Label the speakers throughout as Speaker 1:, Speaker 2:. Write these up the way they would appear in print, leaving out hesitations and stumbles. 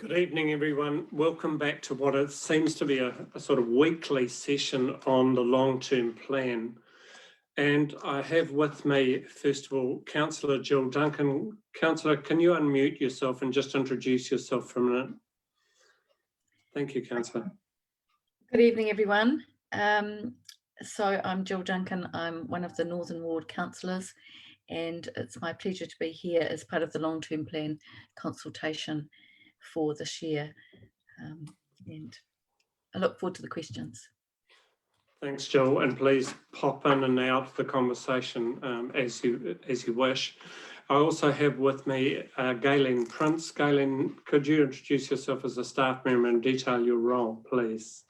Speaker 1: Good evening, everyone. Welcome back to what it seems to be a sort of weekly session on the long-term plan. And I have with me, first of all, Councillor Jill Duncan. Councillor, can you unmute yourself and just introduce yourself for a minute? Thank you, Councillor.
Speaker 2: Good evening, everyone. So I'm Jill Duncan. I'm one of the Northern Ward councillors, and it's my pleasure to be here as part of the long-term plan consultation for this year. And I look forward to the questions.
Speaker 1: Thanks, Jill, and please pop in and out the conversation as you wish. I also have with me Galen Prince. Galen, could you introduce yourself as a staff member and detail your role, please?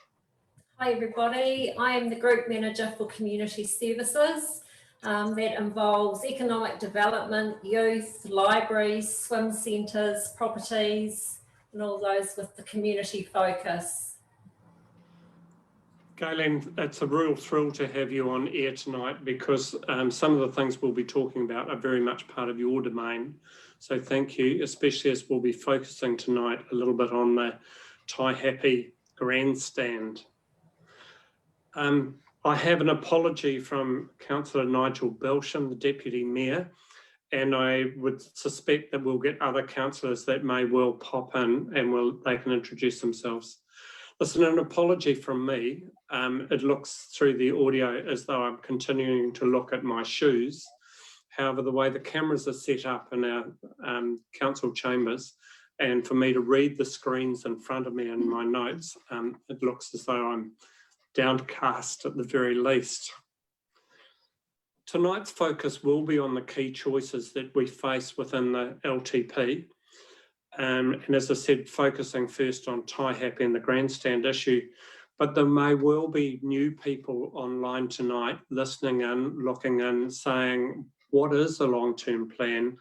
Speaker 3: Hi everybody, I am the Group Manager for Community Services. That involves economic development, youth, libraries, swim centres, properties, and all those with the community focus.
Speaker 1: Galen, it's a real thrill to have you on air tonight because some of the things we'll be talking about are very much part of your domain. So thank you, especially as we'll be focusing tonight a little bit on the Taihape grandstand. I have an apology from Councillor Nigel Belsham, the Deputy Mayor, and I would suspect that we'll get other councillors that may well pop in and they can introduce themselves. Listen, an apology from me. It looks through the audio as though I'm continuing to look at my shoes. However, the way the cameras are set up in our council chambers, and for me to read the screens in front of me and my notes, it looks as though I'm downcast at the very least. Tonight's focus will be on the key choices that we face within the LTP. And as I said, focusing first on Taihape and the grandstand issue, but there may well be new people online tonight listening in, looking in, saying, what is a long-term plan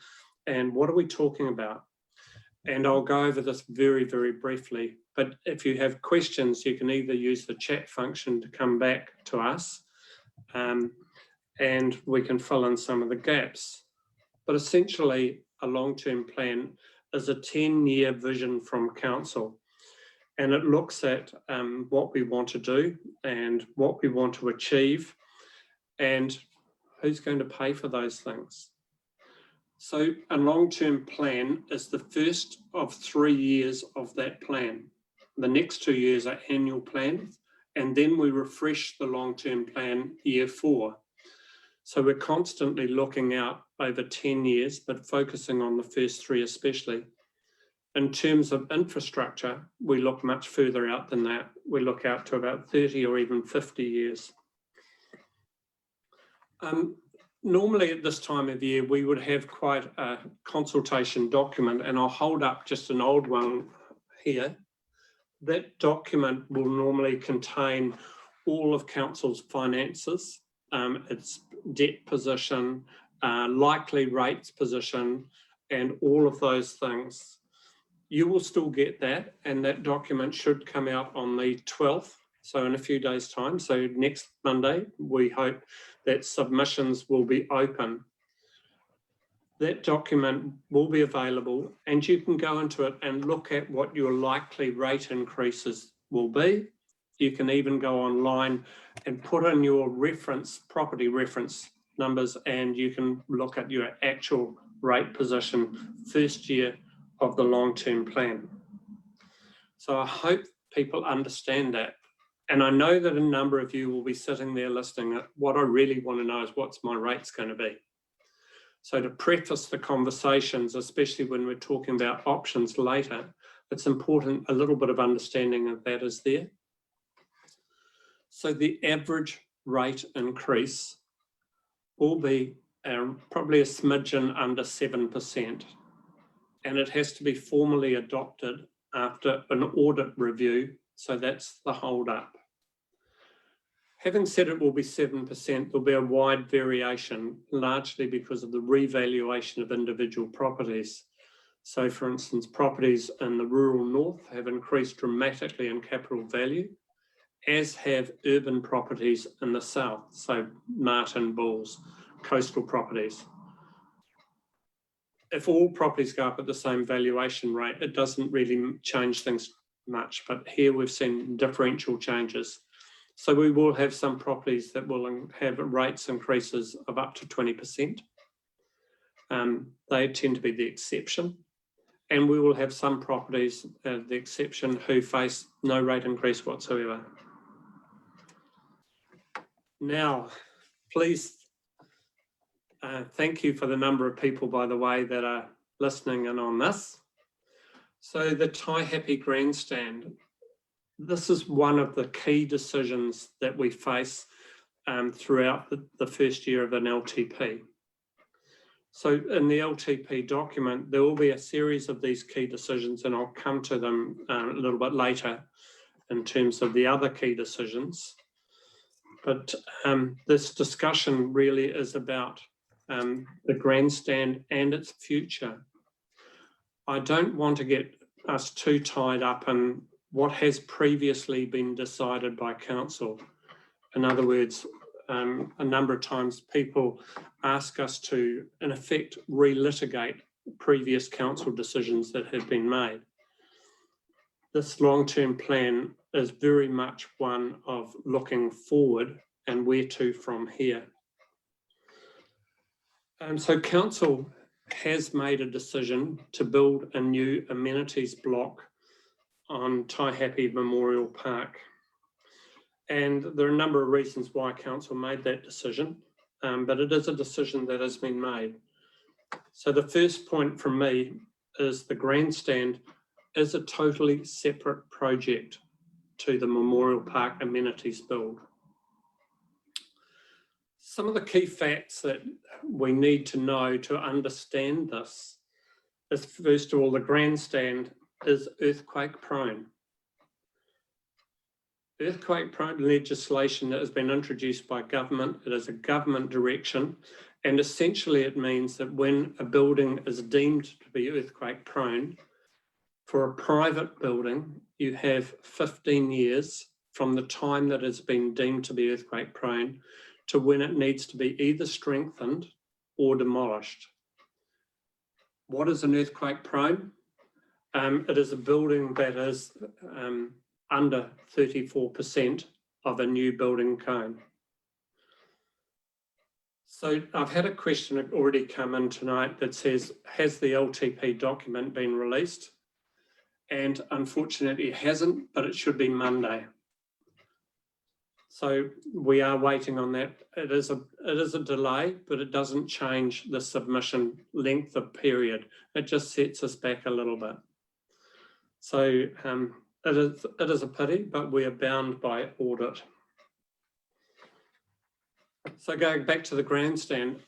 Speaker 1: and what are we talking about? And I'll go over this very, very briefly. But if you have questions, you can either use the chat function to come back to us and we can fill in some of the gaps. But essentially, a long-term plan is a 10-year vision from council. And it looks at what we want to do and what we want to achieve and who's going to pay for those things. So a long-term plan is the first of 3 years of that plan. The next 2 years are annual plans, and then we refresh the long-term plan year 4. So we're constantly looking out over 10 years, but focusing on the first 3 especially. In terms of infrastructure, we look much further out than that. We look out to about 30 or even 50 years. Normally at this time of year, we would have quite a consultation document, and I'll hold up just an old one here. That document will normally contain all of council's finances, its debt position, likely rates position, and all of those things. You will still get that, and that document should come out on the 12th, so in a few days' time. So next Monday, we hope that submissions will be open. That document will be available, and you can go into it and look at what your likely rate increases will be. You can even go online and put in your property reference numbers, and you can look at your actual rate position first year of the long-term plan. So I hope people understand that. And I know that a number of you will be sitting there listening at what I really want to know is what's my rates going to be. So to preface the conversations, especially when we're talking about options later, it's important a little bit of understanding of that is there. So the average rate increase will be probably a smidgen under 7%. And it has to be formally adopted after an audit review. So that's the hold up. Having said it will be 7%, there'll be a wide variation, largely because of the revaluation of individual properties. So for instance, properties in the rural north have increased dramatically in capital value, as have urban properties in the south, so Martin Bulls, coastal properties. if all properties go up at the same valuation rate, it doesn't really change things much, but here we've seen differential changes. So we will have some properties that will have rates increases of up to 20%. They tend to be the exception. And we will have some properties, the exception, who face no rate increase whatsoever. Now, please, thank you for the number of people, by the way, that are listening in on this. So the Taihape Grandstand, this is one of the key decisions that we face throughout the first year of an LTP. So in the LTP document, there will be a series of these key decisions, and I'll come to them a little bit later in terms of the other key decisions. But this discussion really is about the grandstand and its future. I don't want to get us too tied up in what has previously been decided by council. In other words, a number of times people ask us to, in effect, relitigate previous council decisions that have been made. This long-term plan is very much one of looking forward and where to from here. So council has made a decision to build a new amenities block on Taihape Memorial Park. And there are a number of reasons why council made that decision, but it is a decision that has been made. So the first point from me is the grandstand is a totally separate project to the Memorial Park amenities build. Some of the key facts that we need to know to understand this is, first of all, the grandstand is earthquake prone. Earthquake prone legislation that has been introduced by government, it is a government direction, and essentially it means that when a building is deemed to be earthquake prone, for a private building, you have 15 years from the time that it's been deemed to be earthquake prone to when it needs to be either strengthened or demolished. What is an earthquake prone? It is a building that is under 34% of a new building cone. So I've had a question already come in tonight that says, has the LTP document been released? And unfortunately it hasn't, but it should be Monday. So we are waiting on that. It is a delay, but it doesn't change the submission length of period. It just sets us back a little bit. So it is a pity, but we are bound by audit. So going back to the grandstand,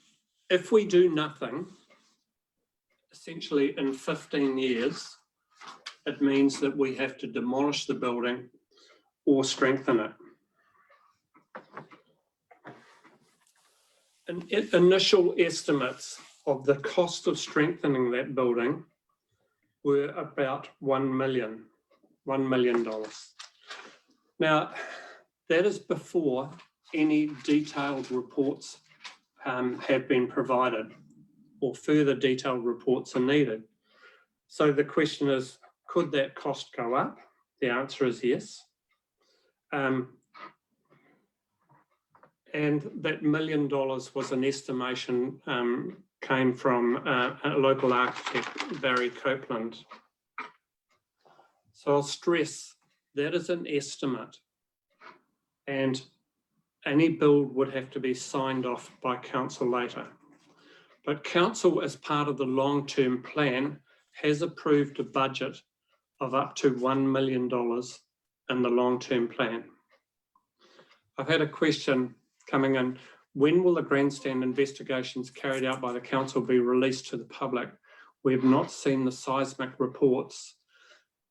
Speaker 1: if we do nothing, essentially in 15 years, it means that we have to demolish the building or strengthen it. Initial estimates of the cost of strengthening that building were about $1 million. Now, that is before any detailed reports have been provided or further detailed reports are needed. So the question is, could that cost go up? The answer is yes. And that $1 million was an estimation, came from a local architect, Barry Copeland. So I'll stress that is an estimate, and any build would have to be signed off by council later. But council, as part of the long-term plan, has approved a budget of up to $1 million in the long-term plan. I've had a question coming in, when will the grandstand investigations carried out by the council be released to the public? We have not seen the seismic reports.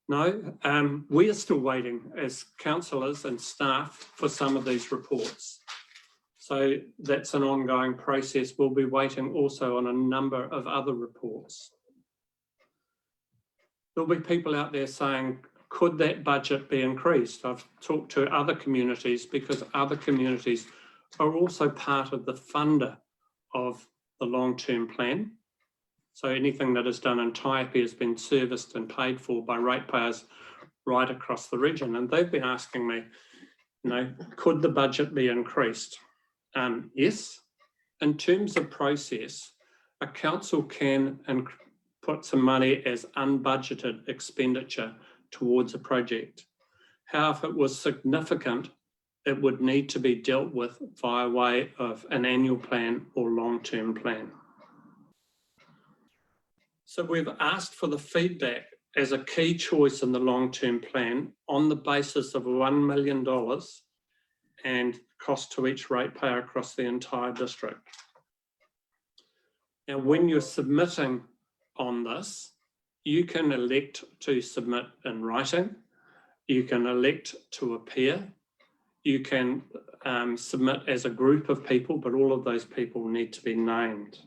Speaker 1: No, we are still waiting as councillors and staff for some of these reports. So that's an ongoing process. We'll be waiting also on a number of other reports. There'll be people out there saying, could that budget be increased? I've talked to other communities because other communities are also part of the funder of the long-term plan. So anything that is done in Taihape has been serviced and paid for by ratepayers right across the region. And they've been asking me, could the budget be increased? Yes. In terms of process, a council can put some money as unbudgeted expenditure towards a project. However, if it was significant, it would need to be dealt with via way of an annual plan or long-term plan. So we've asked for the feedback as a key choice in the long-term plan on the basis of $1 million and cost to each ratepayer across the entire district. Now, when you're submitting on this, you can elect to submit in writing, you can elect to appear, you can submit as a group of people, but all of those people need to be named.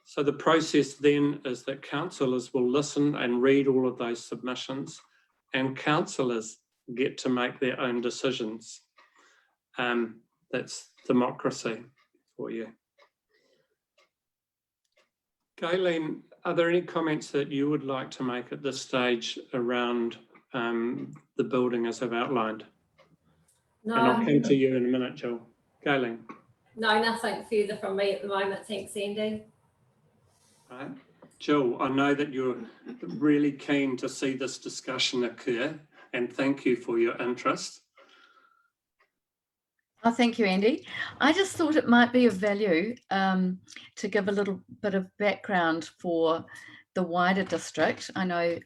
Speaker 1: So the process then is that councillors will listen and read all of those submissions, and councillors get to make their own decisions. That's democracy for you. Gayleen, are there any comments that you would like to make at this stage around the building as I've outlined?
Speaker 3: No,
Speaker 1: and I'll come to you in a minute, Jill. Gayleen.
Speaker 3: No, nothing further from me at the moment. Thanks, Andy.
Speaker 1: Right. Jill, I know that you're really keen to see this discussion occur, and thank you for your interest.
Speaker 2: Oh, thank you, Andy. I just thought it might be of value to give a little bit of background for the wider district. I know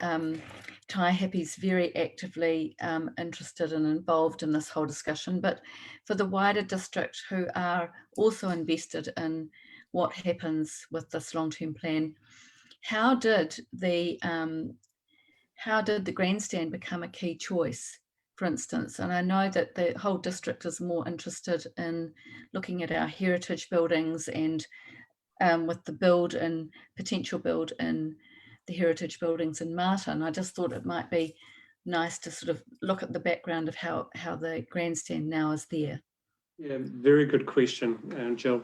Speaker 2: Taihape's very actively interested and involved in this whole discussion, but for the wider district who are also invested in what happens with this long-term plan, how did the grandstand become a key choice, for instance? And I know that the whole district is more interested in looking at our heritage buildings and with the build and potential build in the heritage buildings in Martin. I just thought it might be nice to sort of look at the background of how the grandstand now is there.
Speaker 1: Yeah, very good question, Jill.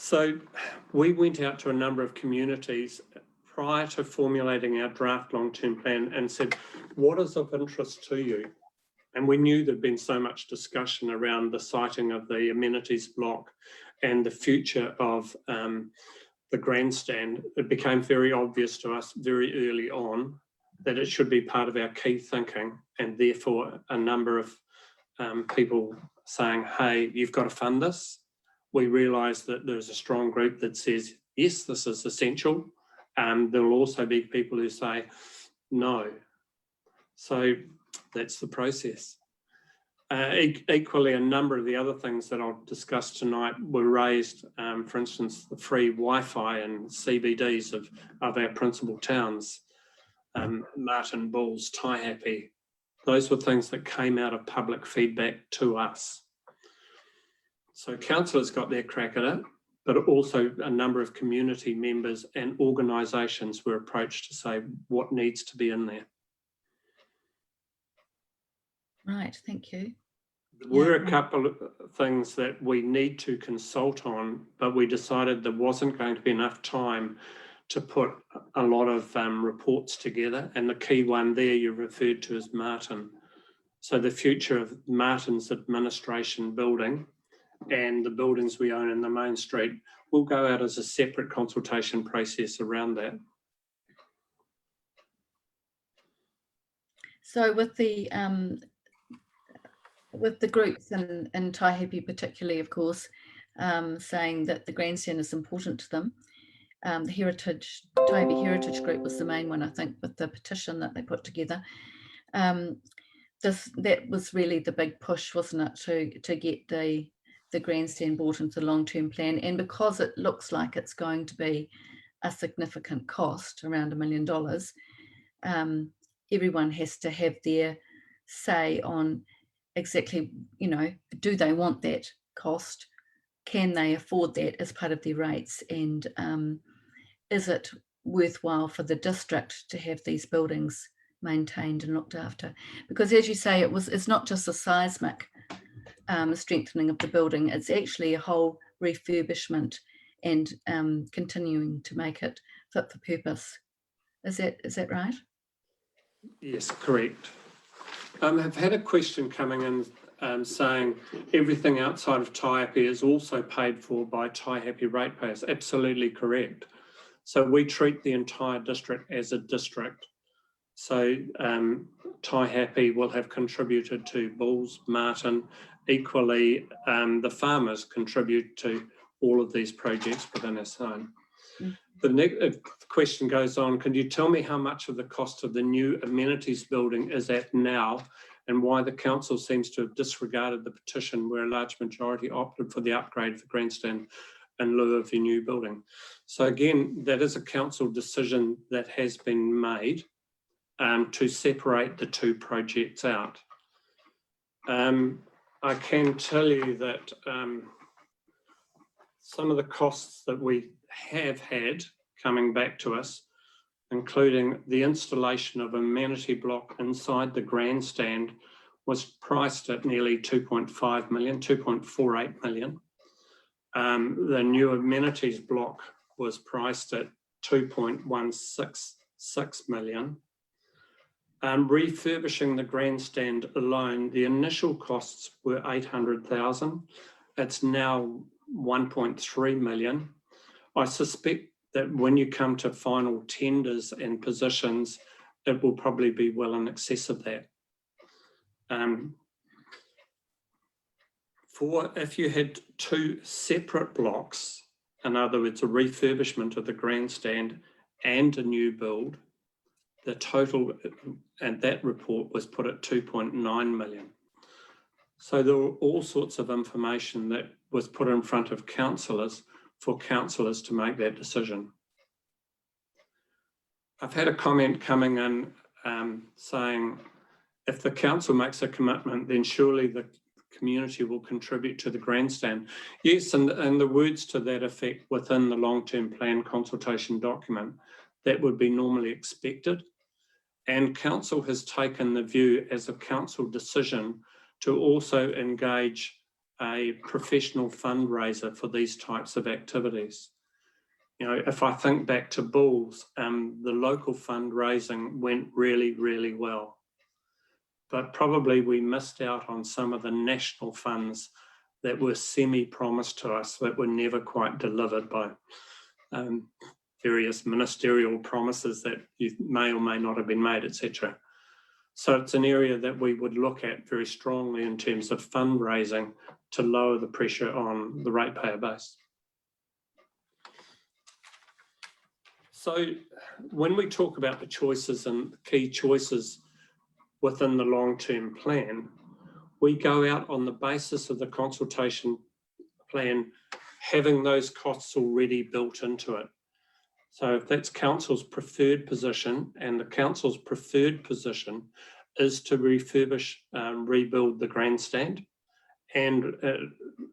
Speaker 1: So we went out to a number of communities prior to formulating our draft long-term plan and said, what is of interest to you? And we knew there'd been so much discussion around the siting of the amenities block and the future of the grandstand. It became very obvious to us very early on that it should be part of our key thinking, and therefore a number of people saying, hey, you've got to fund this. We realised that there's a strong group that says, yes, this is essential. There will also be people who say, no. So that's the process. Equally, a number of the other things that I'll discuss tonight were raised, for instance, the free Wi-Fi and CBDs of our principal towns, Martin, Bulls, Taihape. Those were things that came out of public feedback to us. So councillors got their crack at it, but also a number of community members and organisations were approached to say what needs to be in there.
Speaker 2: Right, thank you.
Speaker 1: There were a couple of things that we need to consult on, but we decided there wasn't going to be enough time to put a lot of reports together. And the key one there you referred to is Martin. So the future of Martin's administration building and the buildings we own in the main street will go out as a separate consultation process around that.
Speaker 2: So with the groups in Taihape particularly, of course, saying that the grandstand is important to them, the Taihape Heritage Group was the main one, I think, with the petition that they put together. That was really the big push, wasn't it, to get the grandstand brought into the long-term plan. And because it looks like it's going to be a significant cost, around $1 million, everyone has to have their say on exactly, do they want that cost? Can they afford that as part of their rates? And is it worthwhile for the district to have these buildings maintained and looked after? Because as you say, it's not just a seismic strengthening of the building, it's actually a whole refurbishment and continuing to make it fit for purpose. Is that right?
Speaker 1: Yes, correct. I've had a question coming in saying everything outside of Taihape is also paid for by Taihape ratepayers. Absolutely correct. So we treat the entire district as a district. So Taihape will have contributed to Bulls, Martin. Equally, the farmers contribute to all of these projects within our zone. The next question goes on, can you tell me how much of the cost of the new amenities building is at now and why the council seems to have disregarded the petition where a large majority opted for the upgrade of the grandstand in lieu of the new building? So again, that is a council decision that has been made to separate the two projects out. I can tell you that some of the costs that we have had coming back to us, including the installation of amenity block inside the grandstand, was priced at nearly 2.5 million, 2.48 million. The new amenities block was priced at 2.166 million. Refurbishing the grandstand alone, the initial costs were 800,000. It's now 1.3 million. I suspect that when you come to final tenders and positions, it will probably be well in excess of that. If you had two separate blocks, in other words, a refurbishment of the grandstand and a new build, the total and that report was put at 2.9 million. So there were all sorts of information that was put in front of councillors for councillors to make that decision. I've had a comment coming in saying, if the council makes a commitment, then surely the community will contribute to the grandstand. Yes, and the words to that effect within the long-term plan consultation document, that would be normally expected. And council has taken the view as a council decision to also engage a professional fundraiser for these types of activities. You know, if I think back to Bulls, the local fundraising went really, really well. But probably we missed out on some of the national funds that were semi-promised to us that were never quite delivered by various ministerial promises that you may or may not have been made, etc. So it's an area that we would look at very strongly in terms of fundraising to lower the pressure on the ratepayer base. So when we talk about the choices and key choices within the long-term plan, we go out on the basis of the consultation plan, having those costs already built into it. So if that's council's preferred position, and the council's preferred position is to refurbish, rebuild the grandstand, and it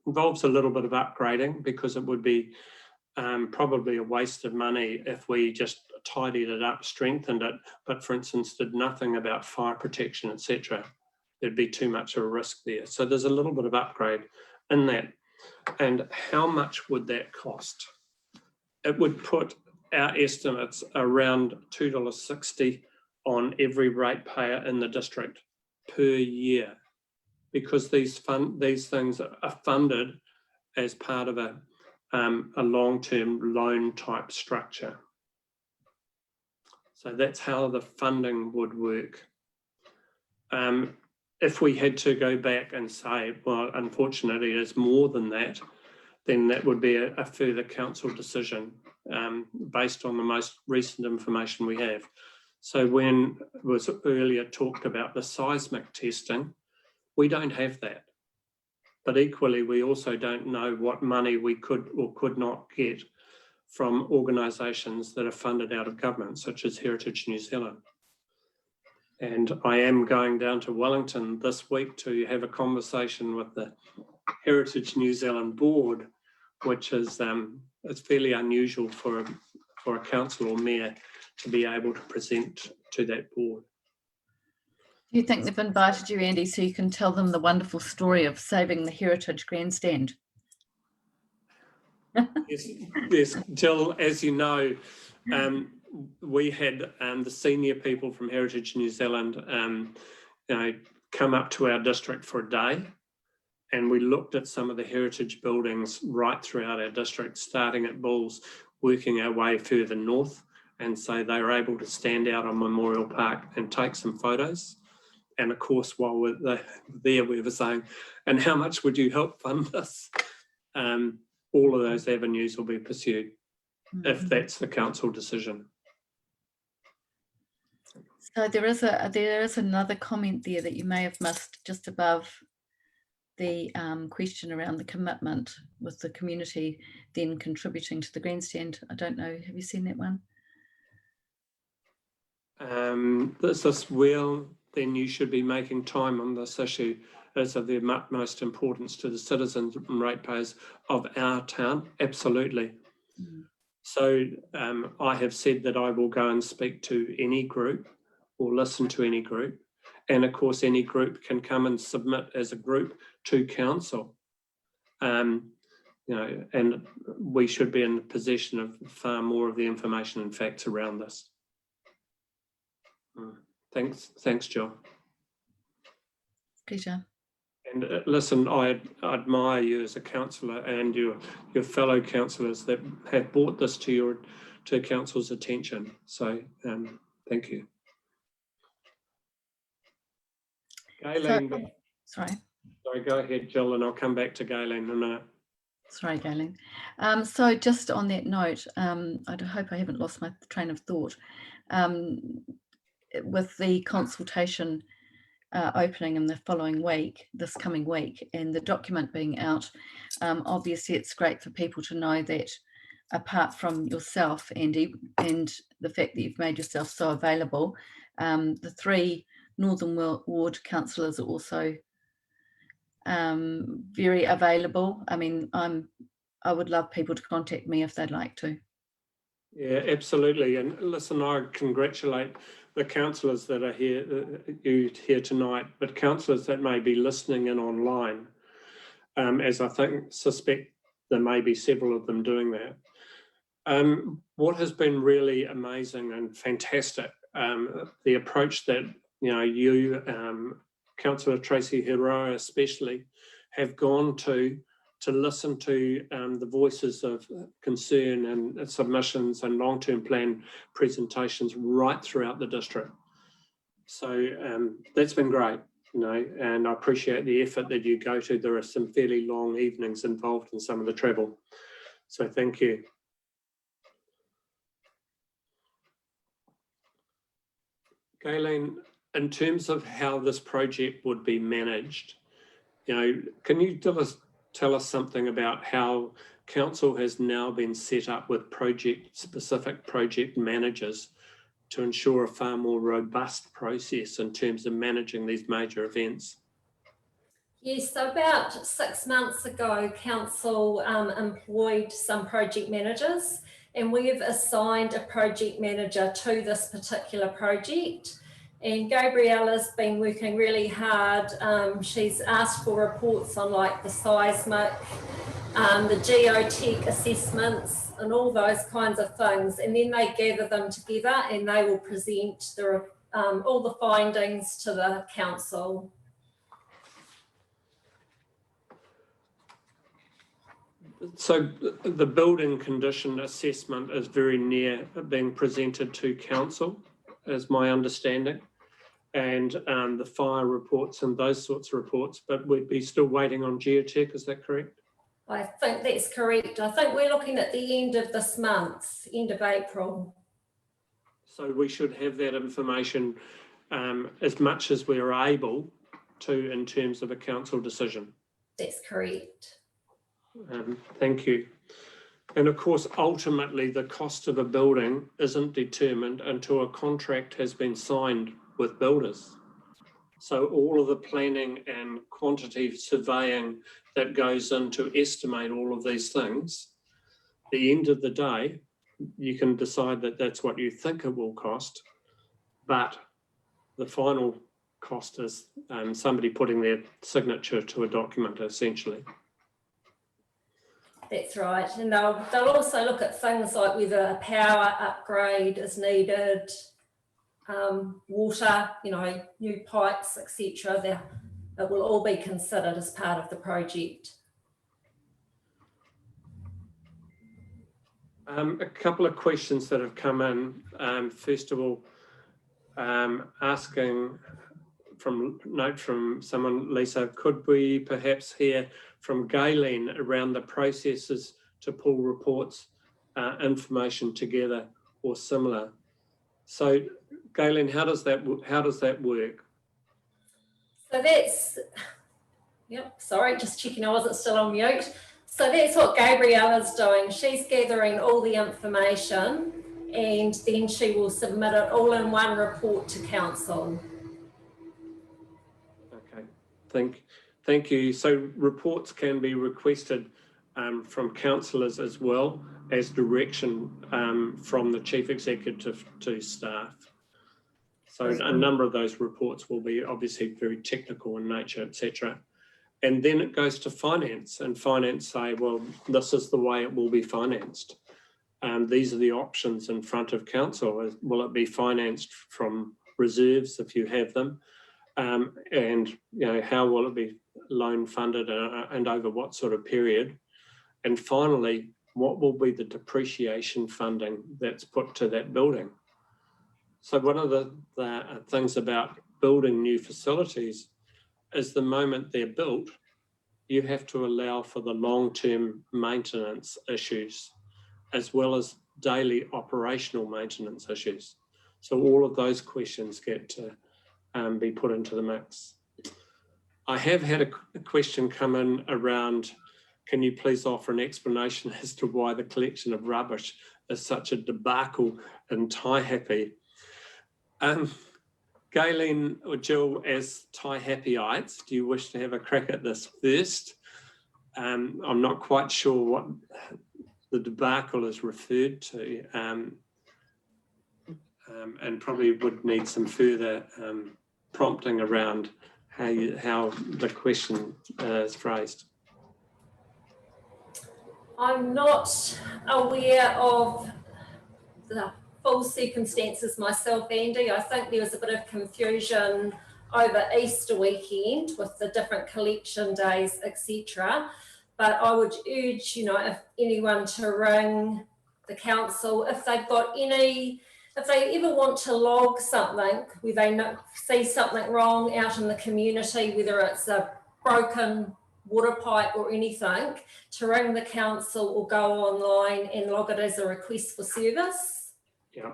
Speaker 1: involves a little bit of upgrading because it would be probably a waste of money if we just tidied it up, strengthened it, but for instance did nothing about fire protection, etc. There'd be too much of a risk there. So there's a little bit of upgrade in that. And how much would that cost? It would put our estimates around $2.60 on every ratepayer in the district per year, because these things are funded as part of a long-term loan type structure. So that's how the funding would work. If we had to go back and say, well, unfortunately, it's more than that, then that would be a further council decision based on the most recent information we have. So when it was earlier talked about the seismic testing, we don't have that. But equally, we also don't know what money we could or could not get from organisations that are funded out of government, such as Heritage New Zealand. And I am going down to Wellington this week to have a conversation with the Heritage New Zealand board, which is it's fairly unusual for a council or mayor to be able to present to that board.
Speaker 2: Do you think they've invited you, Andy, so you can tell them the wonderful story of saving the heritage grandstand?
Speaker 1: Yes, yes, Jill, as you know, we had the senior people from Heritage New Zealand come up to our district for a day, and we looked at some of the heritage buildings right throughout our district, starting at Bulls, working our way further north, and so they were able to stand out on Memorial Park and take some photos. And of course, while we're there, we were saying, and how much would you help fund this? All of those avenues will be pursued if that's the council decision.
Speaker 2: So there is another comment there that you may have missed just above the question around the commitment with the community then contributing to the grandstand. I don't know, have you seen that one?
Speaker 1: Then you should be making time on this issue. It's of the utmost importance to the citizens and ratepayers of our town, absolutely. So I have said that I will go and speak to any group or listen to any group. And of course, any group can come and submit as a group to council. And we should be in possession of far more of the information and facts around this. Thanks, Jill.
Speaker 2: Pleasure.
Speaker 1: And listen, I admire you as a councillor and your fellow councillors that have brought this to council's attention. So thank you. Galen,
Speaker 2: sorry,
Speaker 1: go ahead, Jill, and I'll come back to Galen in a minute.
Speaker 2: Sorry, Galen. So just on that note, I hope I haven't lost my train of thought. With the consultation opening in the following week, this coming week, and the document being out, obviously it's great for people to know that apart from yourself, Andy, and the fact that you've made yourself so available, the 3 Northern Ward councillors are also very available. I mean, I would love people to contact me if they'd like to.
Speaker 1: Yeah, absolutely. And listen, I congratulate the councillors that are here tonight, but councillors that may be listening in online, as I suspect there may be several of them doing that. What has been really amazing and fantastic, the approach that you, Councillor Tracy Heroa especially, have gone to listen to the voices of concern and submissions and long-term plan presentations right throughout the district. So that's been great, and I appreciate the effort that you go to. There are some fairly long evenings involved in some of the travel. So thank you. Galen, in terms of how this project would be managed, can you tell us something about how council has now been set up with specific project managers to ensure a far more robust process in terms of managing these major events?
Speaker 3: Yes, so about 6 months ago, council employed some project managers, and we've assigned a project manager to this particular project. And Gabriella's been working really hard. She's asked for reports on like the seismic, the geotech assessments and all those kinds of things. And then they gather them together and they will present all the findings to the council.
Speaker 1: So the building condition assessment is very near being presented to council, is my understanding, and the fire reports and those sorts of reports, but we'd be still waiting on geotech, is that correct?
Speaker 3: I think that's correct. I think we're looking at the end of this month, end of April.
Speaker 1: So we should have that information as much as we're able to in terms of a council decision.
Speaker 3: That's correct.
Speaker 1: Thank you. And of course, ultimately, the cost of a building isn't determined until a contract has been signed with builders. So all of the planning and quantity surveying that goes in to estimate all of these things, at the end of the day, you can decide that that's what you think it will cost, but the final cost is somebody putting their signature to a document, essentially.
Speaker 3: That's right. And they'll also look at things like whether a power upgrade is needed, water, new pipes, etc. That will all be considered as part of the project.
Speaker 1: A couple of questions that have come in. First of all, asking from someone, Lisa, could we perhaps hear from Galen around the processes to pull reports, information together or similar? So Galen, how does that work?
Speaker 3: So that's, yep, sorry, just checking I wasn't still on mute. So that's what Gabriella's doing. She's gathering all the information and then she will submit it all in one report to council.
Speaker 1: Okay, thank you. So reports can be requested from councillors as well as direction from the Chief Executive to staff. So a number of those reports will be obviously very technical in nature, etc. And then it goes to finance, and finance say, well, this is the way it will be financed. These are the options in front of council. Will it be financed from reserves if you have them? And how will it be loan funded and over what sort of period? And finally, what will be the depreciation funding that's put to that building? So one of the things about building new facilities is the moment they're built, you have to allow for the long-term maintenance issues as well as daily operational maintenance issues. So all of those questions get to be put into the mix. I have had a question come in around, can you please offer an explanation as to why the collection of rubbish is such a debacle in Taihape? Galen or Jill, as Taihapeites, do you wish to have a crack at this first? I'm not quite sure what the debacle is referred to, and probably would need some further prompting around how the question is phrased.
Speaker 3: I'm not aware of the full circumstances myself, Andy. I think there was a bit of confusion over Easter weekend with the different collection days, etc. But I would urge, if anyone to ring the council, if they've got if they ever want to log something where they see something wrong out in the community, whether it's a broken water pipe or anything, to ring the council or go online and log it as a request for service.
Speaker 1: Yeah,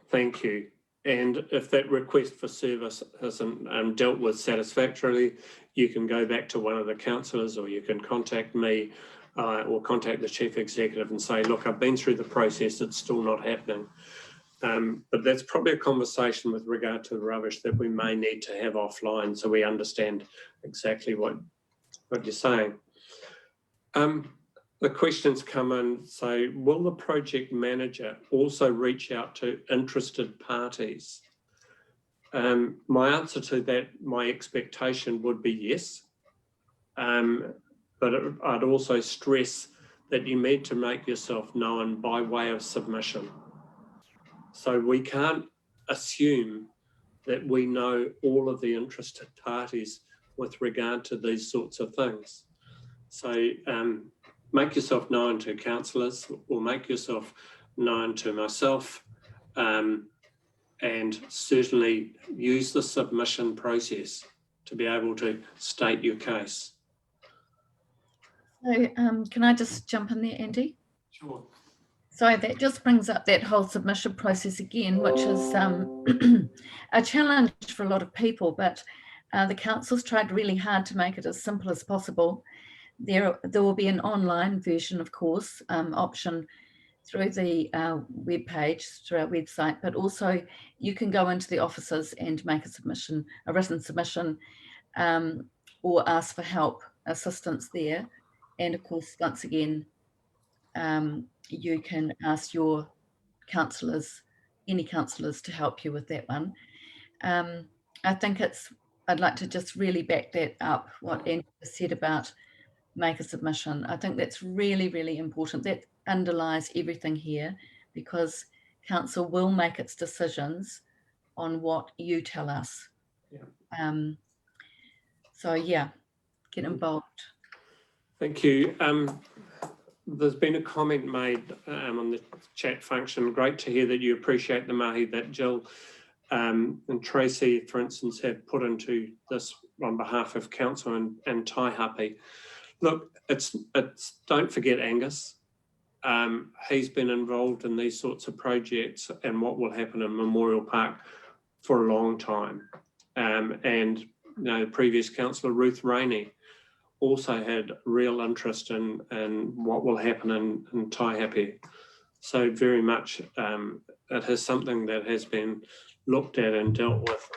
Speaker 1: thank you. And if that request for service isn't dealt with satisfactorily, you can go back to one of the councillors, or you can contact me or contact the Chief Executive and say, look, I've been through the process, it's still not happening. But that's probably a conversation with regard to the rubbish that we may need to have offline so we understand exactly what you're saying. The questions come in, say, will the project manager also reach out to interested parties? My answer to that, my expectation would be yes. But I'd also stress that you need to make yourself known by way of submission. So we can't assume that we know all of the interested parties with regard to these sorts of things. So make yourself known to councillors, or make yourself known to myself, and certainly use the submission process to be able to state your case.
Speaker 2: So can I just jump in there, Andy?
Speaker 1: Sure.
Speaker 2: So that just brings up that whole submission process again, which is a challenge for a lot of people, but the council's tried really hard to make it as simple as possible. There will be an online version, of course, option through the web page, through our website, but also you can go into the offices and make a submission, a written submission, or ask for help, assistance there. And of course, once again, you can ask your councillors, any councillors, to help you with that one. I think I'd like to just really back that up, what Andrew said about make a submission. I think that's really, really important. That underlies everything here, because council will make its decisions on what you tell us.
Speaker 1: Yeah.
Speaker 2: So yeah, get involved.
Speaker 1: Thank you. There's been a comment made on the chat function. Great to hear that you appreciate the mahi that Jill and Tracy, for instance, have put into this on behalf of council and Taihape. Look, it's don't forget Angus. He's been involved in these sorts of projects and what will happen in Memorial Park for a long time. And you know, previous councillor Ruth Rainey also had real interest in what will happen in Taihape. So very much it is something that has been looked at and dealt with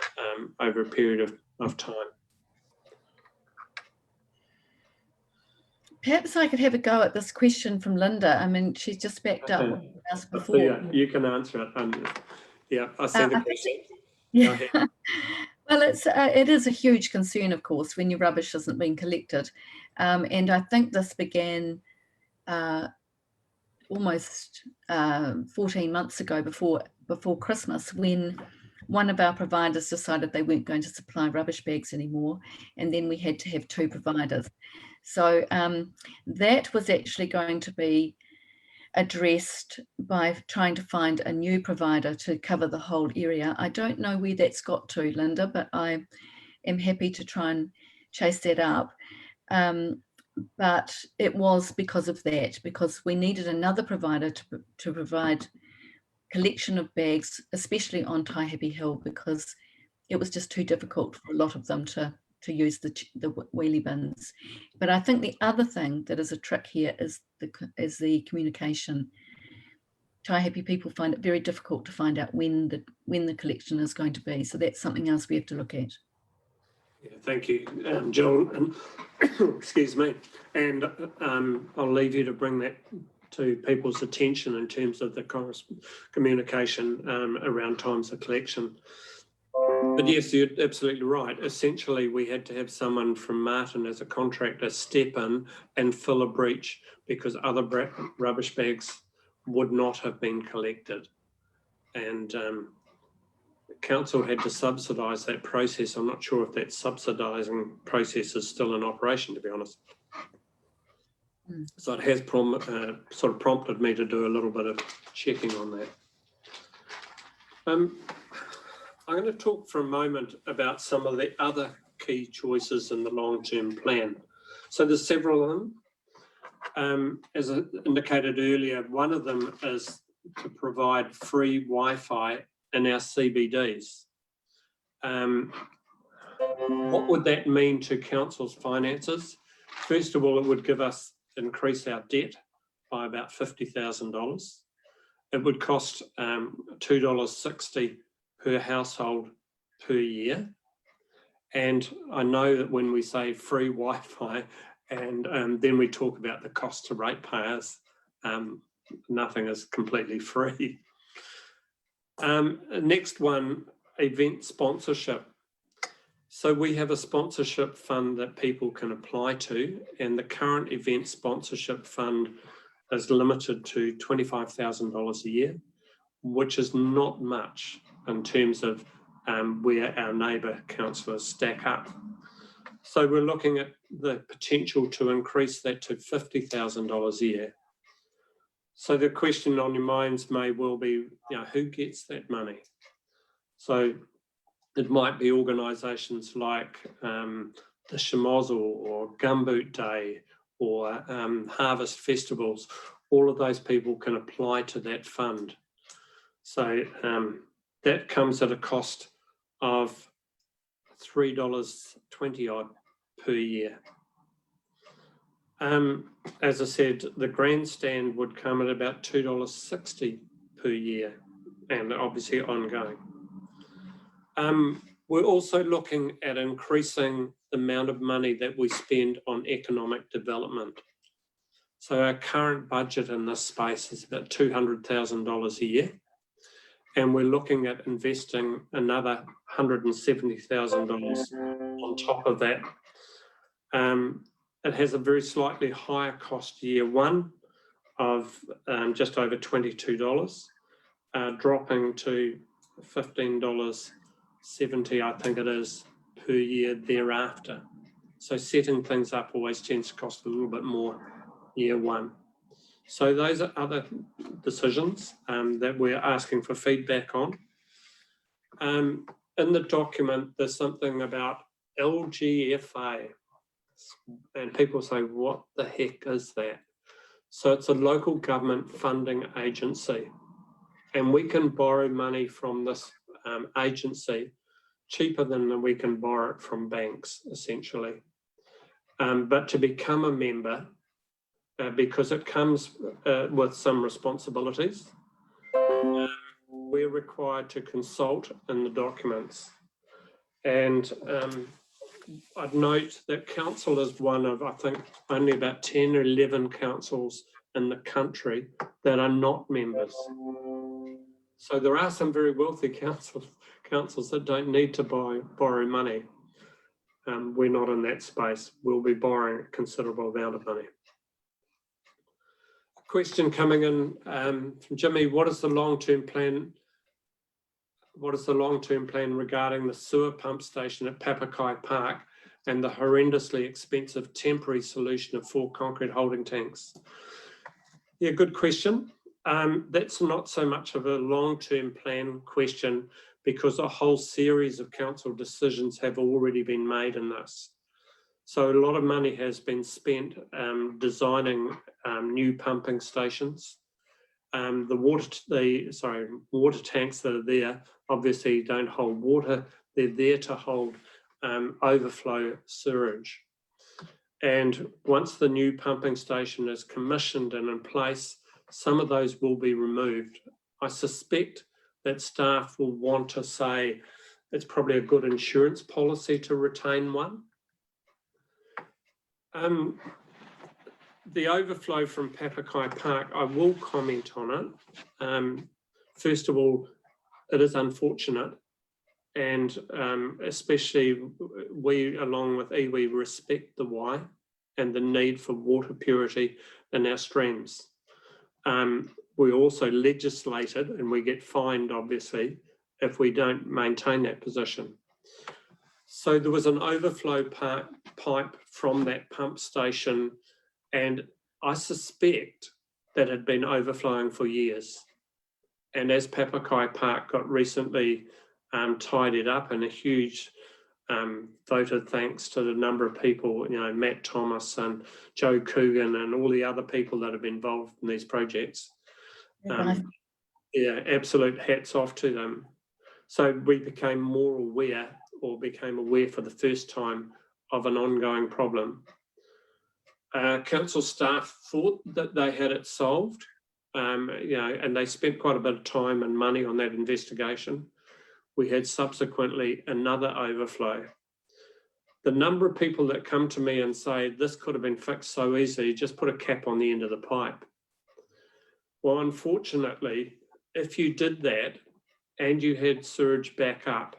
Speaker 1: over a period of time.
Speaker 2: Perhaps I could have a go at this question from Linda. I mean, she's just backed up what we asked before.
Speaker 1: Yeah, you can answer it. Yeah, I see the question.
Speaker 2: Yeah. Well, it is a huge concern, of course, when your rubbish isn't being collected. And I think this began almost 14 months ago, before Christmas, when one of our providers decided they weren't going to supply rubbish bags anymore, and then we had to have 2 providers. So that was actually going to be addressed by trying to find a new provider to cover the whole area. I don't know where that's got to, Linda, but I am happy to try and chase that up. But it was because of that, because we needed another provider to provide collection of bags, especially on Taihape Hill, because it was just too difficult for a lot of them to use the wheelie bins. But I think the other thing that is a trick here is the communication. Taihape people find it very difficult to find out when the collection is going to be. So that's something else we have to look at.
Speaker 1: Yeah, thank you, Jill. And excuse me. And I'll leave you to bring that to people's attention in terms of the communication around times of collection. But yes, you're absolutely right. Essentially, we had to have someone from Martin as a contractor step in and fill a breach because other rubbish bags would not have been collected. And council had to subsidise that process. I'm not sure if that subsidising process is still in operation, to be honest. So it has sort of prompted me to do a little bit of checking on that. I'm going to talk for a moment about some of the other key choices in the long-term plan. So there's several of them. As I indicated earlier, one of them is to provide free Wi-Fi in our CBDs. What would that mean to council's finances? First of all, it would increase our debt by about $50,000. It would cost $2.60 per household per year. And I know that when we say free Wi-Fi and then we talk about the cost to ratepayers, nothing is completely free. Next one, event sponsorship. So we have a sponsorship fund that people can apply to, and the current event sponsorship fund is limited to $25,000 a year, which is not much in terms of where our neighbour councillors stack up. So we're looking at the potential to increase that to $50,000 a year. So the question on your minds may well be, who gets that money? So it might be organisations like the Shimozel or Gumboot Day or harvest festivals. All of those people can apply to that fund. So that comes at a cost of $3.20 odd per year. As I said, the grandstand would come at about $2.60 per year and obviously ongoing. We're also looking at increasing the amount of money that we spend on economic development. So our current budget in this space is about $200,000 a year. And we're looking at investing another $170,000 on top of that. It has a very slightly higher cost year one of just over $22, dropping to $15.70, I think it is, per year thereafter. So setting things up always tends to cost a little bit more year one. So those are other decisions that we're asking for feedback on. In the document, there's something about LGFA, and people say, what the heck is that? So it's a local government funding agency, and we can borrow money from this agency cheaper than we can borrow it from banks, essentially. But to become a member, because it comes with some responsibilities, we're required to consult in the documents. And I'd note that council is one of, I think, only about 10 or 11 councils in the country that are not members. So there are some very wealthy councils that don't need to borrow money. We're not in that space. We'll be borrowing a considerable amount of money. A question coming in from Jimmy, what is the long-term plan? What is the long-term plan regarding the sewer pump station at Papakai Park and the horrendously expensive temporary solution of 4 concrete holding tanks? Yeah, good question. That's not so much of a long-term plan question because a whole series of council decisions have already been made in this. So a lot of money has been spent designing new pumping stations. The water tanks that are there obviously don't hold water. They're there to hold overflow sewage. And once the new pumping station is commissioned and in place, some of those will be removed. I suspect that staff will want to say it's probably a good insurance policy to retain one. The overflow from Papakai Park, I will comment on it. First of all, it is unfortunate, and especially we, along with iwi, respect the why and the need for water purity in our streams. We also legislated, and we get fined, obviously, if we don't maintain that position. So there was an overflow pipe from that pump station, and I suspect that had been overflowing for years. And as Papakai Park got recently tidied up, and a huge voted thanks to the number of people, you know, Matt Thomas and Joe Coogan and all the other people that have been involved in these projects. Yeah, absolute hats off to them. So we became more aware, or became aware for the first time, of an ongoing problem. Council staff thought that they had it solved, you know, and they spent quite a bit of time and money on that investigation. We had subsequently another overflow. The number of people that come to me and say, this could have been fixed so easily, just put a cap on the end of the pipe. Well, unfortunately, if you did that and you had sewage back up,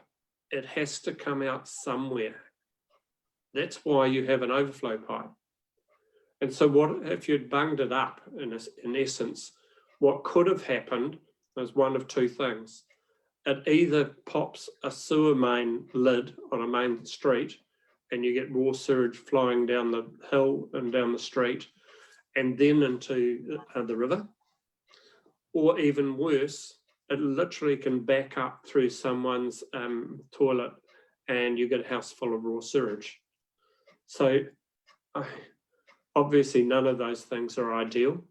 Speaker 1: it has to come out somewhere. That's why you have an overflow pipe. And so what if you'd bunged it up, in essence, what could have happened was one of two things. It either pops a sewer main lid on a main street and you get raw sewage flowing down the hill and down the street and then into the river, or even worse, it literally can back up through someone's toilet and you get a house full of raw sewage. So obviously none of those things are ideal.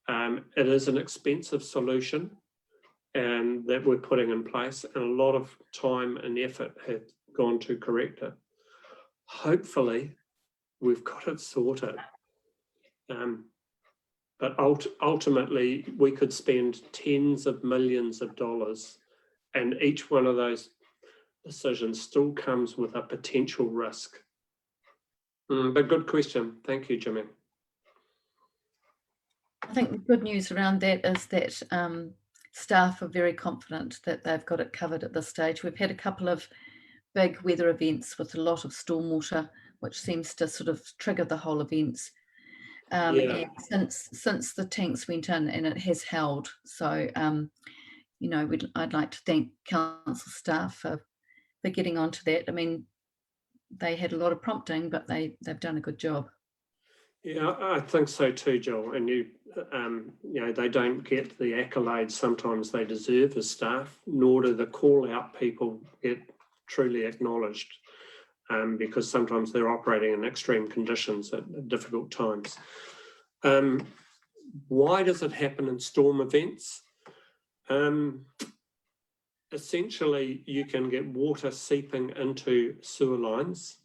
Speaker 1: It is an expensive solution and that we're putting in place, and a lot of time and effort have gone to correct it. Hopefully we've got it sorted. But ultimately, we could spend tens of millions of dollars, and each one of those decisions still comes with a potential risk. But good question. Thank you, Jimmy.
Speaker 2: I think the good news around that is that staff are very confident that they've got it covered at this stage. We've had a couple of big weather events with a lot of stormwater which seems to sort of trigger the whole events.
Speaker 1: Yeah.
Speaker 2: And since the tanks went in, and it has held. So, you know, I'd like to thank council staff for getting onto that. I mean, they had a lot of prompting, but they've done a good job.
Speaker 1: Yeah, I think so too, Jill. And you know, they don't get the accolades sometimes they deserve as staff, nor do the call out people get truly acknowledged, because sometimes they're operating in extreme conditions at difficult times. Why does it happen in storm events? Essentially, you can get water seeping into sewer lines,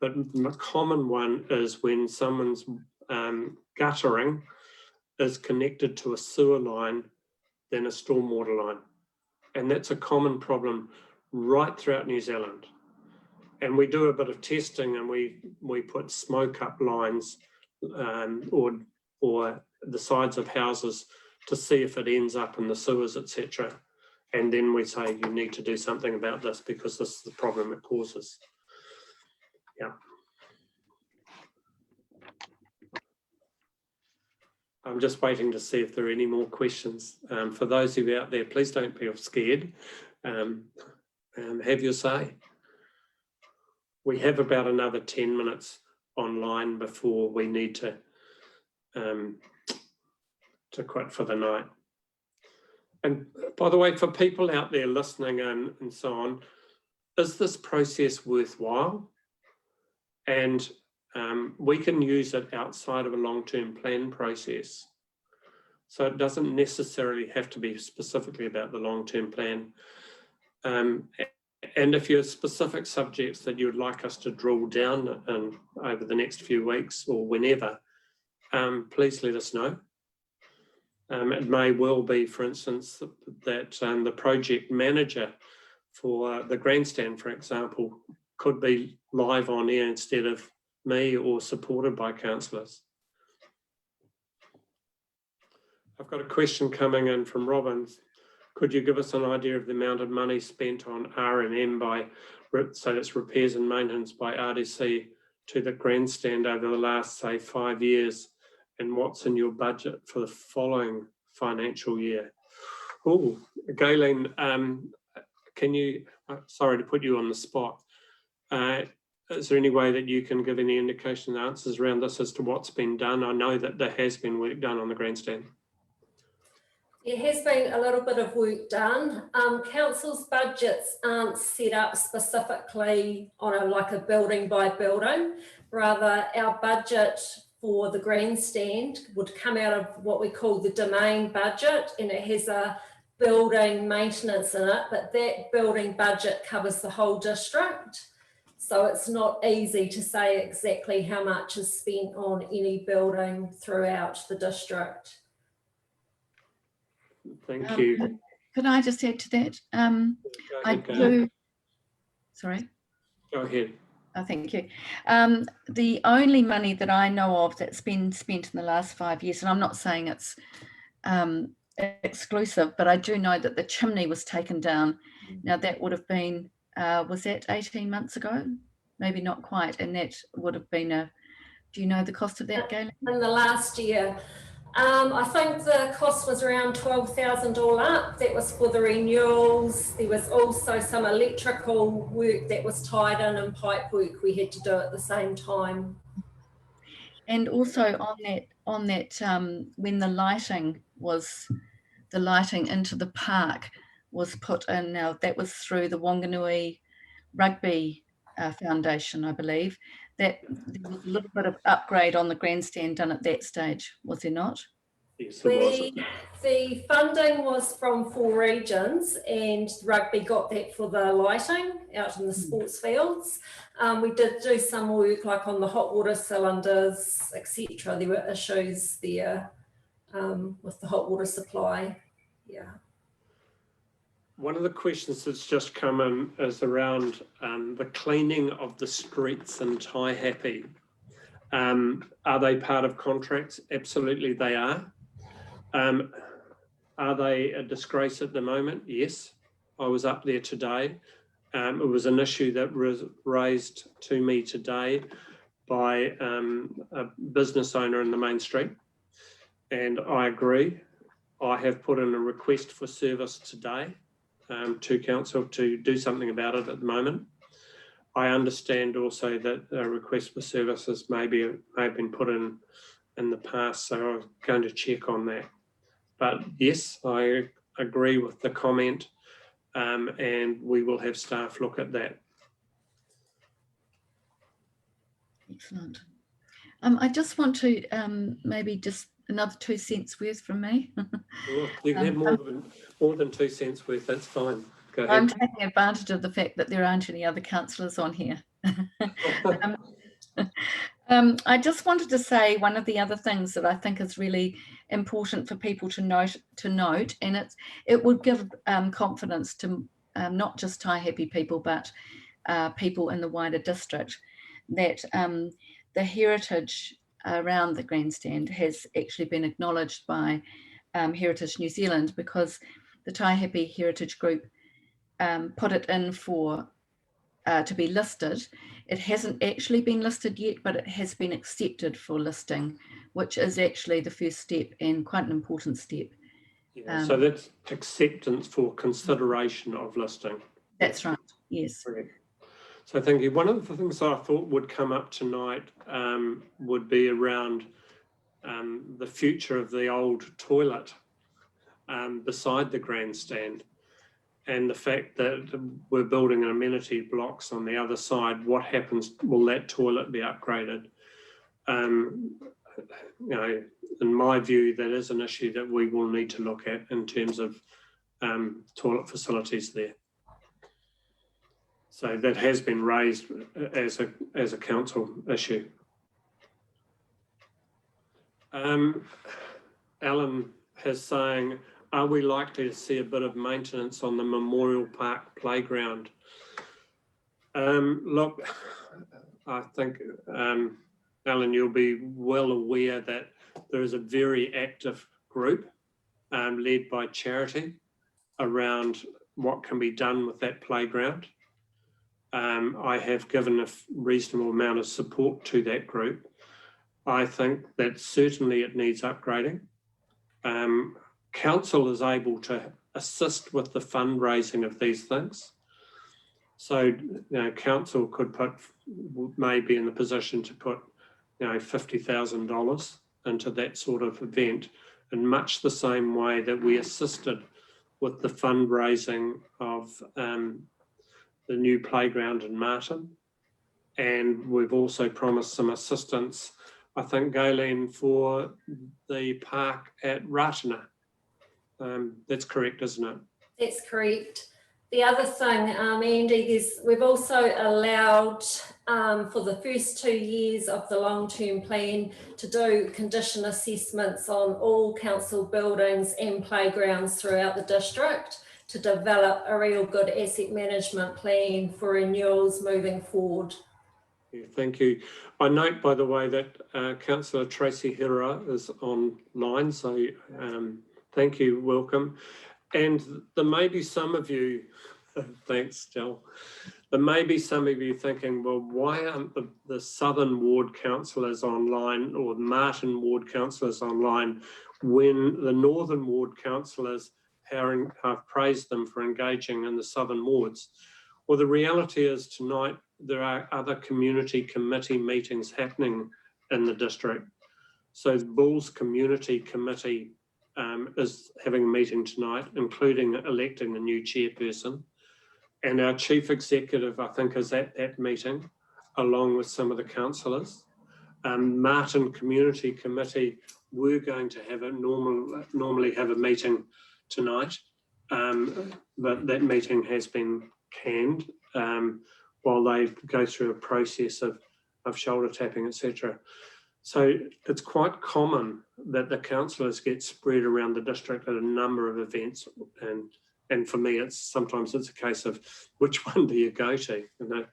Speaker 1: but the common one is when someone's guttering is connected to a sewer line than a stormwater line. And that's a common problem right throughout New Zealand. And we do a bit of testing, and we put smoke up lines or the sides of houses to see if it ends up in the sewers, etc. And then we say, you need to do something about this because this is the problem it causes. Yeah. I'm just waiting to see if there are any more questions. For those of you out there, please don't be scared. Have your say. We have about another 10 minutes online before we need to quit for the night. And by the way, for people out there listening and so on, is this process worthwhile? And we can use it outside of a long-term plan process. So it doesn't necessarily have to be specifically about the long-term plan. And if you have specific subjects that you would like us to drill down in over the next few weeks or whenever, please let us know. It may well be, for instance, that the project manager for the grandstand, for example, could be live on air instead of me or supported by councillors. I've got a question coming in from Robbins. Could you give us an idea of the amount of money spent on R&M so that's repairs and maintenance by RDC to the grandstand over the last, say, 5 years, and what's in your budget for the following financial year? Oh, Galen, can you, sorry to put you on the spot, is there any way that you can give any indication and answers around this as to what's been done? I know that there has been work done on the grandstand.
Speaker 3: There has been a little bit of work done. Council's budgets aren't set up specifically on like a building by building. Rather, our budget for the grandstand would come out of what we call the domain budget, and it has a building maintenance in it, but that building budget covers the whole district. So it's not easy to say exactly how much is spent on any building throughout the district.
Speaker 1: Thank you.
Speaker 2: Could I just add to that? Sorry.
Speaker 1: Go ahead.
Speaker 2: Oh, thank you. The only money that I know of that's been spent in the last 5 years, and I'm not saying it's exclusive, but I do know that the chimney was taken down. Now that would have been, was that 18 months ago? Maybe not quite, and that would have been do you know the cost of that, Galen?
Speaker 3: In the last year, I think the cost was around 12,000 all up. That was for the renewals. There was also some electrical work that was tied in and pipe work we had to do at the same time.
Speaker 2: And also on that, when the lighting into the park was put in, now that was through the Wanganui Rugby Foundation, I believe. That there was a little bit of upgrade on the grandstand done at that stage, was there not?
Speaker 1: Yes, it was.
Speaker 3: The funding was from 4 regions, and rugby got that for the lighting out in the sports fields. We did do some work like on the hot water cylinders, etc. There were issues there with the hot water supply. Yeah.
Speaker 1: One of the questions that's just come in is around the cleaning of the streets in Taihape. Are they part of contracts? Absolutely they are. Are they a disgrace at the moment? Yes. I was up there today. It was an issue that was raised to me today by a business owner in the main street, and I agree. I have put in a request for service today to council to do something about it at the moment. I understand also that a request for services may have been put in the past, so I'm going to check on that. But yes, I agree with the comment, and we will have staff look at that.
Speaker 2: Excellent. I just want to maybe just another 2 cents worth from me.
Speaker 1: Well, you can have more than 2 cents worth, that's fine. Go ahead.
Speaker 2: I'm taking advantage of the fact that there aren't any other councillors on here. I just wanted to say one of the other things that I think is really important for people to note, and it would give confidence to not just Tai-Happy people, but people in the wider district, that the heritage around the grandstand has actually been acknowledged by Heritage New Zealand, because the Tai-Happy Heritage Group put it in for to be listed. It hasn't actually been listed yet, but it has been accepted for listing, which is actually the first step and quite an important step.
Speaker 1: Yeah, so that's acceptance for consideration of listing.
Speaker 2: That's right, yes.
Speaker 1: Correct. So thank you. One of the things I thought would come up tonight would be around the future of the old toilet beside the grandstand, and the fact that we're building amenity blocks on the other side. What happens? Will that toilet be upgraded? You know, in my view, that is an issue that we will need to look at in terms of toilet facilities there. So that has been raised as a council issue. Alan is saying, are we likely to see a bit of maintenance on the Memorial Park playground? Look, I think, Alan, you'll be well aware that there is a very active group led by Charity around what can be done with that playground. I have given a reasonable amount of support to that group. I think that certainly it needs upgrading. Council is able to assist with the fundraising of these things. So, you know, council could may be in the position to put, you know, $50,000 into that sort of event, in much the same way that we assisted with the fundraising of the new playground in Martin. And we've also promised some assistance, I think, Galen, for the park at Ratana. That's correct, isn't it?
Speaker 3: That's correct. The other thing, Andy, we've also allowed for the first 2 years of the long-term plan to do condition assessments on all council buildings and playgrounds throughout the district to develop a real good asset management plan for renewals moving forward.
Speaker 1: Yeah, thank you. I note, by the way, that Councillor Tracy Hira is online, so thank you, welcome. And there may be some of you, thanks, Jill, there may be some of you thinking, well, why aren't the Southern Ward councillors online or the Martin Ward councillors online when the Northern Ward councillors have praised them for engaging in the Southern Wards? Well, the reality is tonight there are other community committee meetings happening in the district. So the Bulls Community Committee is having a meeting tonight, including electing a new chairperson. And our chief executive, I think, is at that meeting, along with some of the councillors. Martin Community Committee, we're going to have normally have a meeting tonight, but that meeting has been canned while they go through a process of shoulder tapping, etc. So it's quite common that the councillors get spread around the district at a number of events, and for me, sometimes it's a case of which one do you go to? You know?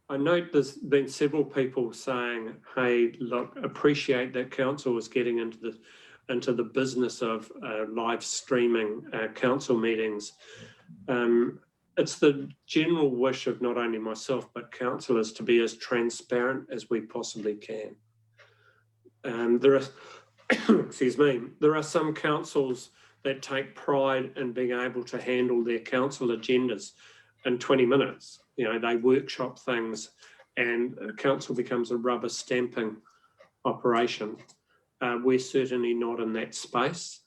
Speaker 1: I note there's been several people saying, hey, look, appreciate that council is getting into the business of live streaming council meetings. It's the general wish of not only myself, but councillors to be as transparent as we possibly can. There are, excuse me, there are some councils that take pride in being able to handle their council agendas in 20 minutes. You know, they workshop things and council becomes a rubber stamping operation. We're certainly not in that space,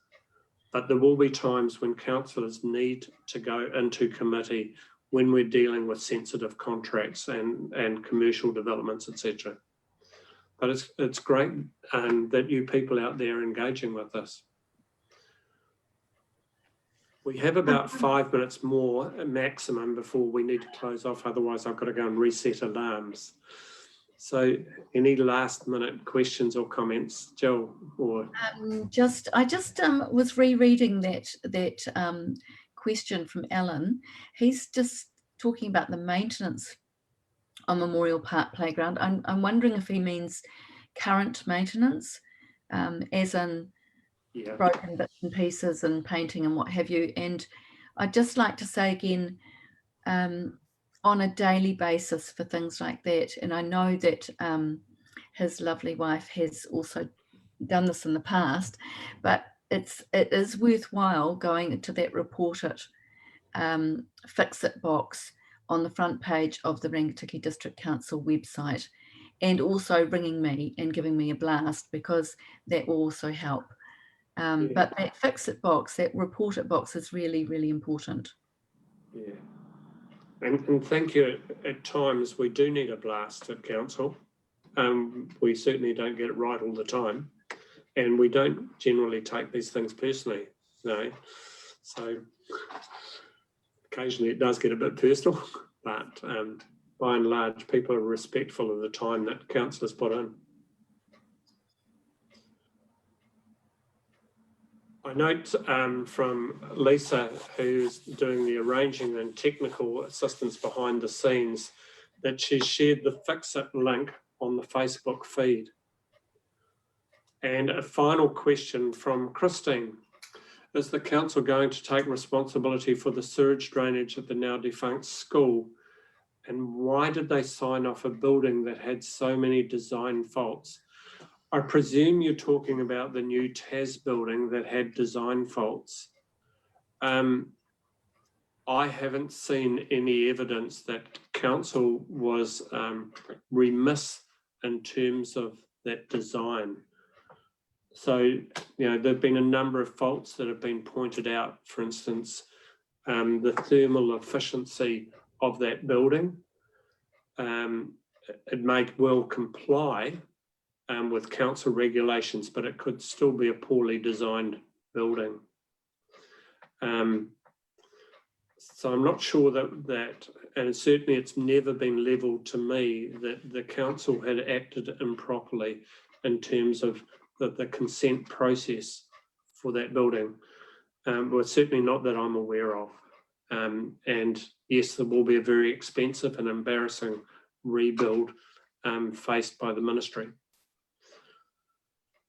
Speaker 1: but there will be times when councillors need to go into committee when we're dealing with sensitive contracts and commercial developments, etc. But it's great that you people out there are engaging with us. We have about 5 minutes more maximum before we need to close off, otherwise I've got to go and reset alarms. So any last minute questions or comments, Jill? Or
Speaker 2: I just was rereading that question from Alan. He's just talking about the maintenance on Memorial Park Playground. I'm wondering if he means current maintenance, as in broken bits and pieces and painting and what have you. And I'd just like to say again, on a daily basis for things like that. And I know that his lovely wife has also done this in the past, but it is worthwhile going to that report it, fix it box on the front page of the Rangitikei District Council website, and also ringing me and giving me a blast, because that will also help. But that fix it box, that report it box is really, really important.
Speaker 1: Yeah. And thank you. At times we do need a blast at council. We certainly don't get it right all the time, and we don't generally take these things personally. No, so occasionally it does get a bit personal, but by and large, people are respectful of the time that councillors put in. I note from Lisa, who's doing the arranging and technical assistance behind the scenes, that she's shared the Fix It link on the Facebook feed. And a final question from Christine. Is the council going to take responsibility for the sewage drainage at the now defunct school? And why did they sign off a building that had so many design faults? I presume you're talking about the new TAS building that had design faults. I haven't seen any evidence that council was remiss in terms of that design. So, you know, there've been a number of faults that have been pointed out. For instance, the thermal efficiency of that building. It may well comply with council regulations, but it could still be a poorly designed building. So I'm not sure that, and certainly it's never been levelled to me that the council had acted improperly in terms of the consent process for that building. Well, certainly not that I'm aware of. And yes, there will be a very expensive and embarrassing rebuild faced by the ministry.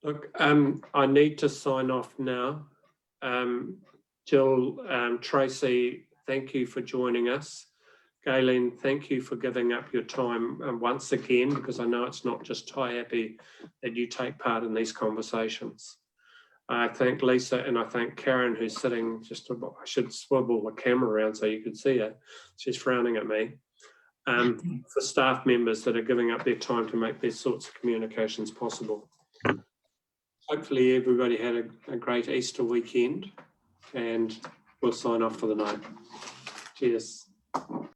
Speaker 1: Look, I need to sign off now. Jill, Tracy, thank you for joining us. Galen, thank you for giving up your time once again, because I know it's not just Taihape that you take part in these conversations. I thank Lisa and I thank Karen, who's sitting just, I should swivel the camera around so you could see her. She's frowning at me. For staff members that are giving up their time to make these sorts of communications possible. Hopefully everybody had a great Easter weekend, and we'll sign off for the night. Cheers.